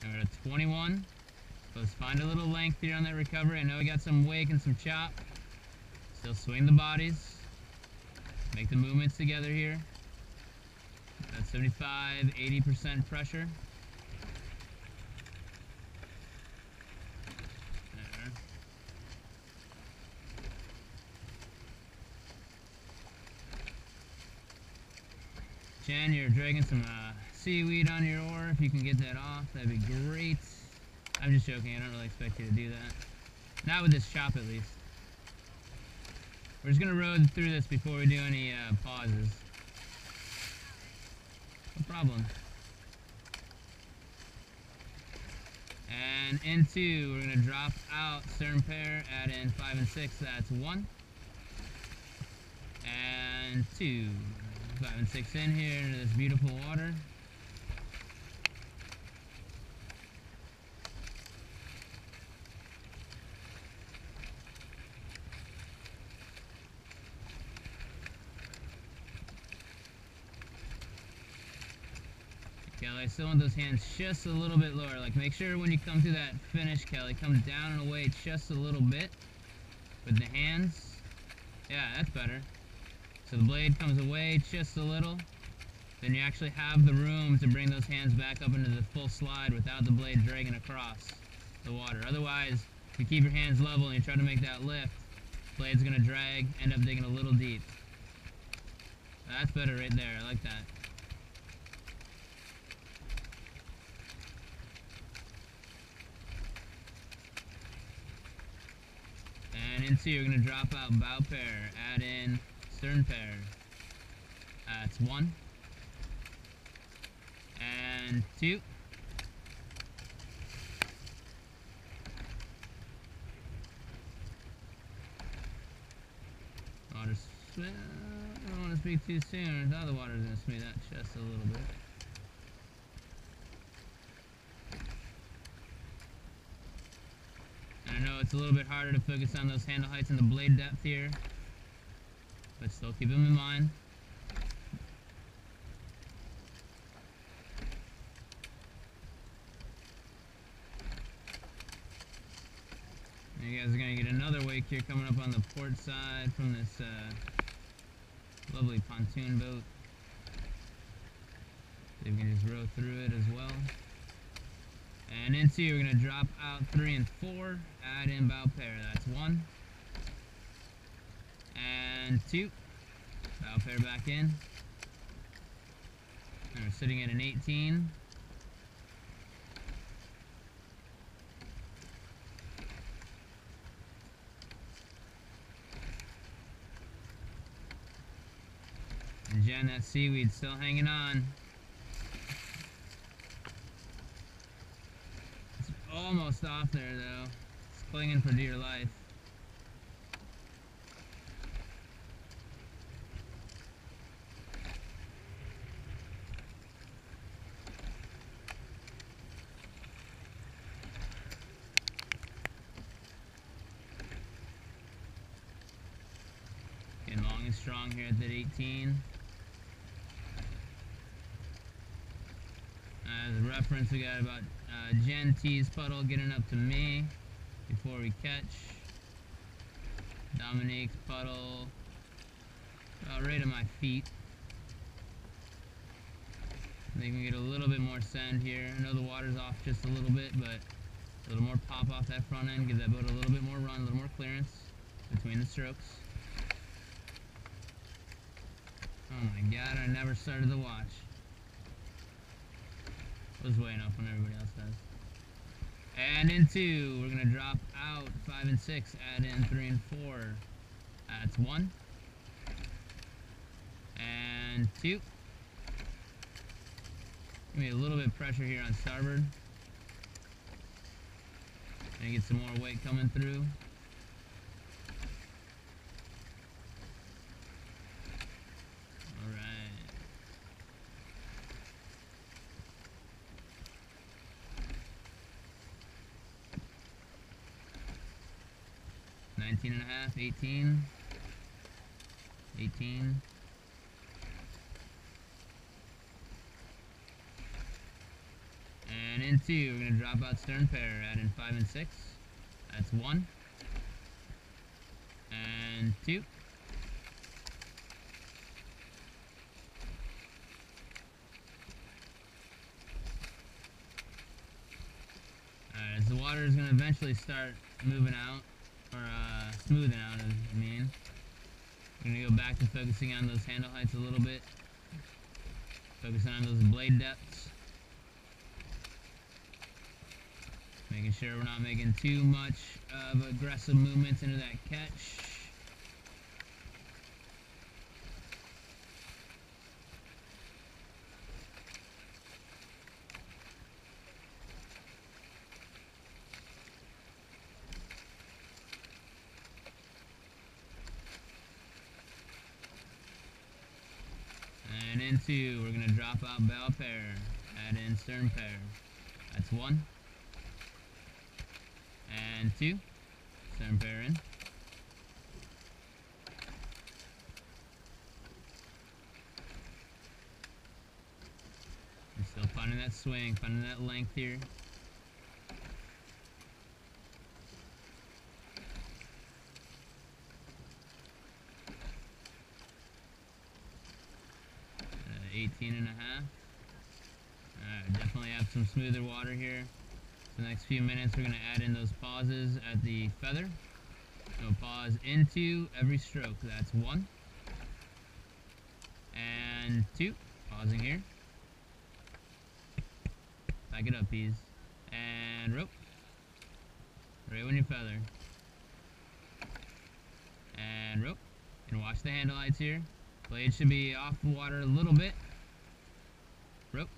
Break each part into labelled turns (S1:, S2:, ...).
S1: And we're at 21. So let's find a little length here on that recovery. I know we got some wake and some chop. Still swing the bodies. Make the movements together here. That's 75, 80% pressure. There. Jen, you're dragging some seaweed on your oar. If you can get that off, that'd be great. I'm just joking. I don't really expect you to do that. Not with this chop, at least. We're just going to rode through this before we do any pauses. No problem. And into, we're going to drop out stern pair, add in 5 and 6, that's 1. And 2. 5 and 6 in here into this beautiful water. Kelly, I still want those hands just a little bit lower. Like, make sure when you come to that finish, Kelly, come down and away just a little bit with the hands. Yeah, that's better. So the blade comes away just a little. Then you actually have the room to bring those hands back up into the full slide without the blade dragging across the water. Otherwise, if you keep your hands level and you try to make that lift, the blade's going to drag, end up digging a little deep. That's better right there. I like that. And into, you're going to drop out bow pair, add in stern pair. That's 1. And 2. Water, I don't want to speak too soon. I thought the water's going to smooth that just a little bit. And I know it's a little bit harder to focus on those handle heights and the blade depth here, but still keep them in mind. And you guys are going to get another wake here coming up on the port side from this lovely pontoon boat. So you can just row through it as well. And into, you're going to drop out 3 and 4, add in bow pair, that's 1. And 2, bow pair back in. And we're sitting at an 18. And Jen, that seaweed's still hanging on. It's almost off there though. It's clinging for dear life. Getting long and strong here at that 18. As a reference, we got about Jen T's puddle getting up to me before we catch. Dominique's puddle about right at my feet. They can get a little bit more send here. I know the water's off just a little bit, but a little more pop off that front end, give that boat a little bit more run, a little more clearance between the strokes. Oh my god, I never started the watch. I was way enough when everybody else does. And into, we're going to drop out 5 and 6, add in 3 and 4. That's 1. And 2. Give me a little bit of pressure here on starboard. And get some more weight coming through. Alright. 19 and a half, 18, 18, And in 2, we're going to drop out stern pair, add in 5 and 6. That's 1. And 2. Alright, as the water is going to eventually start moving out, or smoothing out, I mean. We're going to go back to focusing on those handle heights a little bit. Focusing on those blade depths. Making sure we're not making too much of aggressive movements into that catch. And into, we're going to drop out bow pair, add in stern pair. That's 1. And 2, stern pair in. And still finding that swing, finding that length here. Uh, 18 and a half. Alright, definitely have some smoother water here. The next few minutes we're going to add in those pauses at the feather. So pause into every stroke. That's 1. And 2. Pausing here. Back it up, peas. And rope. Right when you feather. And rope. And watch the handle lights here. Blade should be off the water a little bit. Rope.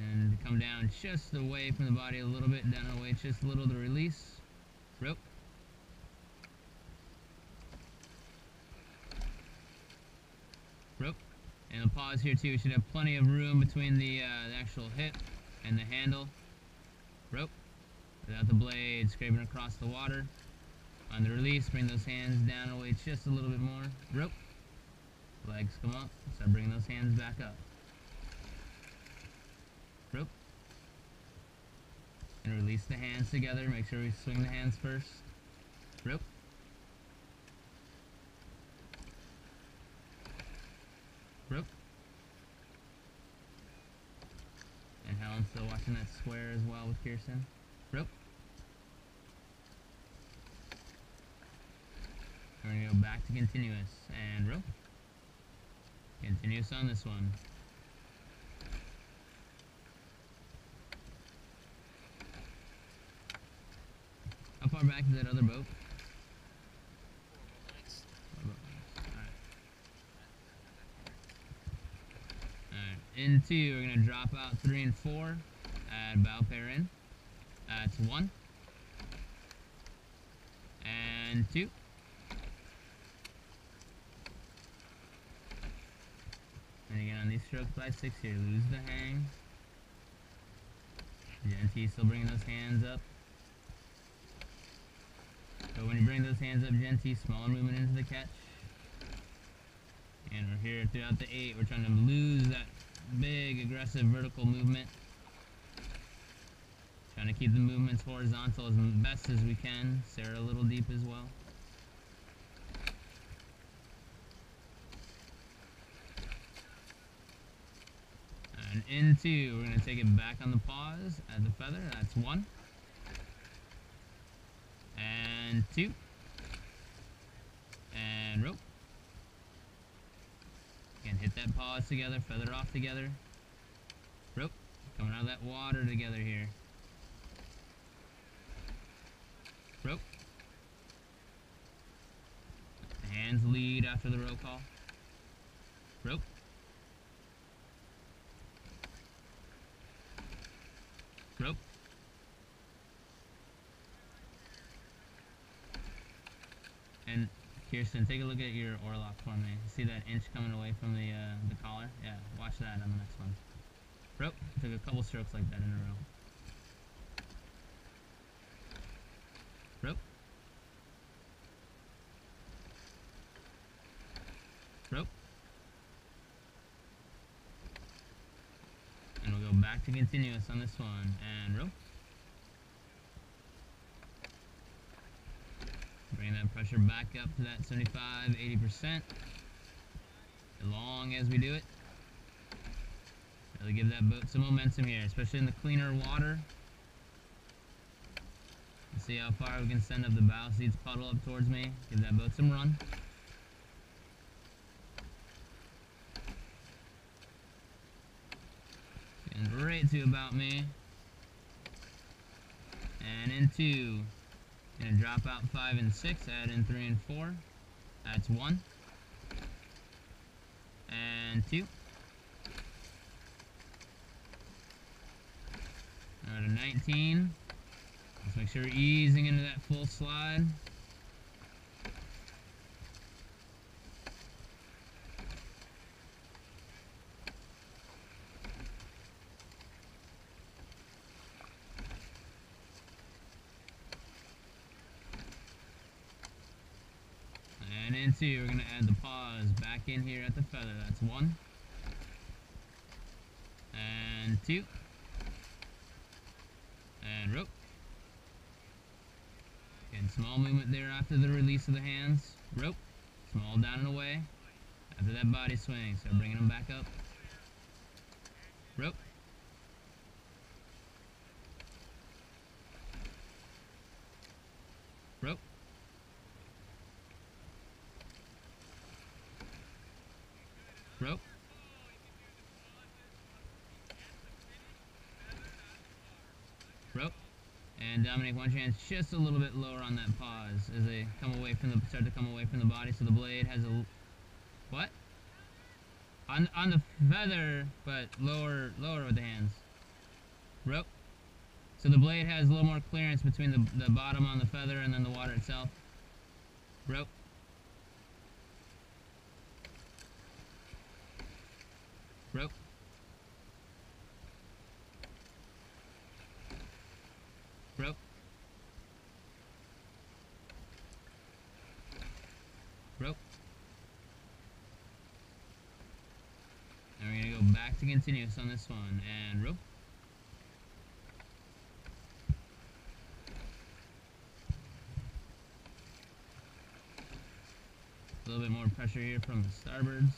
S1: And come down just away from the body a little bit, down away just a little to release. Rope. Rope. And a pause here too. We should have plenty of room between the actual hip and the handle. Rope. Without the blade scraping across the water. On the release, bring those hands down away just a little bit more. Rope. Legs come up. Start bringing those hands back up. Rope. And release the hands together. Make sure we swing the hands first. Rope. Rope. And Helen's still watching that square as well with Kirsten. Rope. We're going to go back to continuous. And rope. Continuous on this one. How far back is that other boat? Alright, in 2, we're going to drop out 3 and 4, add bow pair in. That's 1. And 2. And again, on these strokes by 6 here, lose the hang. Genty still bringing those hands up. So when you bring those hands up, Genty, smaller movement into the catch. And we're here throughout the 8. We're trying to lose that big, aggressive vertical movement. Trying to keep the movements horizontal as best as we can. Sarah a little deep as well. And into, we're going to take it back on the pause at the feather. That's 1. And 2. And rope. Again, hit that pause together, feather off together. Rope. Coming out of that water together here. Rope. Hands lead after the rope call. Rope. Rope. And Kirsten, take a look at your oarlock for me. See that inch coming away from the collar? Yeah, watch that on the next one. Rope. Took a couple strokes like that in a row. Rope. Rope. And we'll go back to continuous on this one, and rope. Bring that pressure back up to that 75, 80%. As long as we do it. Really give that boat some momentum here, especially in the cleaner water. Let's see how far we can send up the bow seats puddle up towards me. Give that boat some run. And right to about me. And in 2. Gonna drop out 5 and 6, add in 3 and 4. That's 1. And 2. Now to 19. Let's make sure we're easing into that full slide. And into, we're going to add the pause back in here at the feather. That's 1. And 2. And rope. Again, small movement there after the release of the hands. Rope. Small down and away. After that body swing, start bringing them back up. Rope. Rope. Rope. Rope. And Dominic, why don't you hands just a little bit lower on that pause as they come away from the start to come away from the body, so the blade has a what? On the feather, but lower with the hands. Rope. So the blade has a little more clearance between the bottom on the feather and then the water itself. Rope. Rope. Rope. Rope. And we're going to go back to continuous on this one, and rope. A little bit more pressure here from the starboards.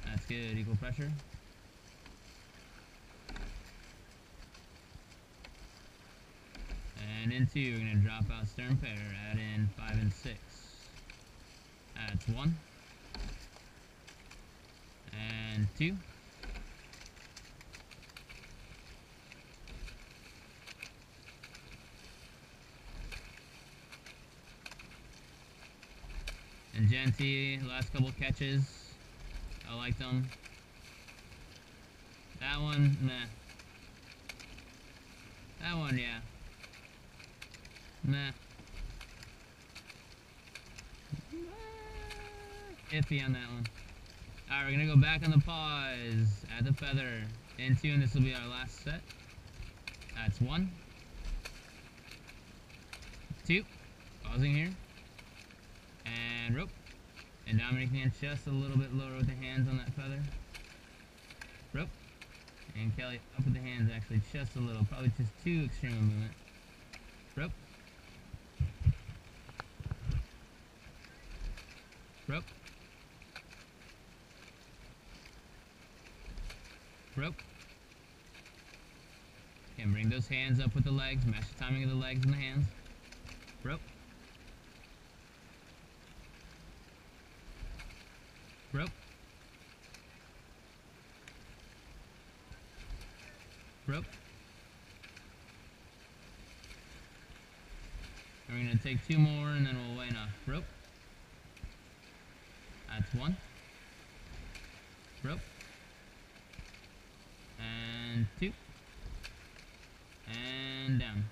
S1: That's good, equal pressure. And in 2, we're going to drop out stern pair, add in 5 and 6. That's 1. And 2. And Genty, last couple catches, I like them. That one, meh. That one, yeah. Meh. Iffy on that one. Alright, we're gonna go back on the pause, add the feather, into, and this will be our last set. That's 1. 2. Pausing here. And rope. And Dominic hands just a little bit lower with the hands on that feather. Rope. And Kelly up with the hands actually just a little, probably just too extreme a movement. Rope. Rope. Rope. And bring those hands up with the legs, match the timing of the legs and the hands. Rope. Rope. Rope. And we're going to take 2 more and then we'll weigh enough. Rope. That's 1. Rope. And 2. And down.